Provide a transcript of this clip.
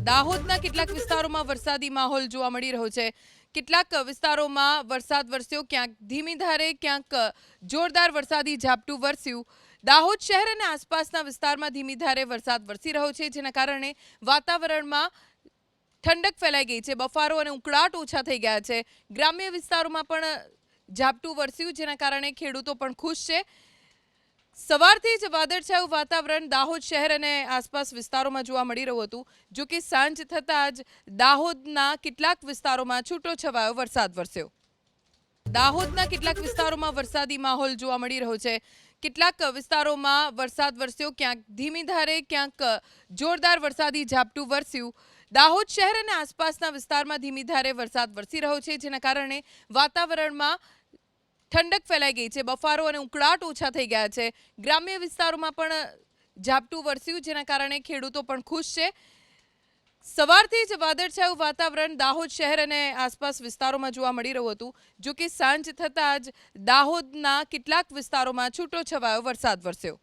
દાહોદના કેટલાક વિસ્તારોમાં વરસાદી માહોલ જોવા મળી રહ્યો છે। કેટલાક વિસ્તારોમાં વરસાદ વરસ્યો, ક્યાંક ધીમી ધારે, ક્યાંક જોરદાર વરસાદી ઝાપટું વરસ્યું। દાહોદ શહેર અને આસપાસના વિસ્તારમાં ધીમી ધારે વરસાદ વરસી રહ્યો છે, જેના કારણે વાતાવરણમાં ઠંડક ફેલાઈ ગઈ છે। બફારો અને ઉકળાટ ઓછા થઈ ગયા છે। ગ્રામ્ય વિસ્તારોમાં પણ ઝાપટું વરસ્યું, જેના કારણે ખેડૂતો પણ ખુશ છે। સવારથી જ વાદળછાયું વાતાવરણ દાહોદ શહેર અને આસપાસ વિસ્તારોમાં જોવા મળી રહ્યું હતું, જો કે સાંજ થતાં જ દાહોદના કેટલાક વિસ્તારોમાં છૂટોછવાયો વરસાદ વરસ્યો। દાહોદના કેટલાક વિસ્તારોમાં વરસાદી માહોલ જોવા મળી રહ્યો છે। કેટલાક વિસ્તારોમાં વરસાદ વરસ્યો, ક્યાંક ધીમી ધારે, ક્યાંક જોરદાર વરસાદી ઝાપટું વરસ્યું। દાહોદ શહેર અને આસપાસના વિસ્તારમાં ધીમી ધારે વરસાદ વરસી રહ્યો છે, જેના કારણે વાતાવરણમાં ઠંડક ફેલાઈ ગઈ છે। બફારો અને ઉકળાટ ઓછા થઈ ગયા છે। ગ્રામ્ય વિસ્તારોમાં પણ ઝાપટું વરસ્યું, જેના કારણે ખેડૂતો પણ ખુશ છે। સવારથી જ વાદળછાયું વાતાવરણ દાહોદ શહેર અને આસપાસ વિસ્તારોમાં જોવા મળી રહ્યું હતું, જો કે સાંજ થતાં જ દાહોદના કેટલાક વિસ્તારોમાં છૂટોછવાયો વરસાદ વરસ્યો।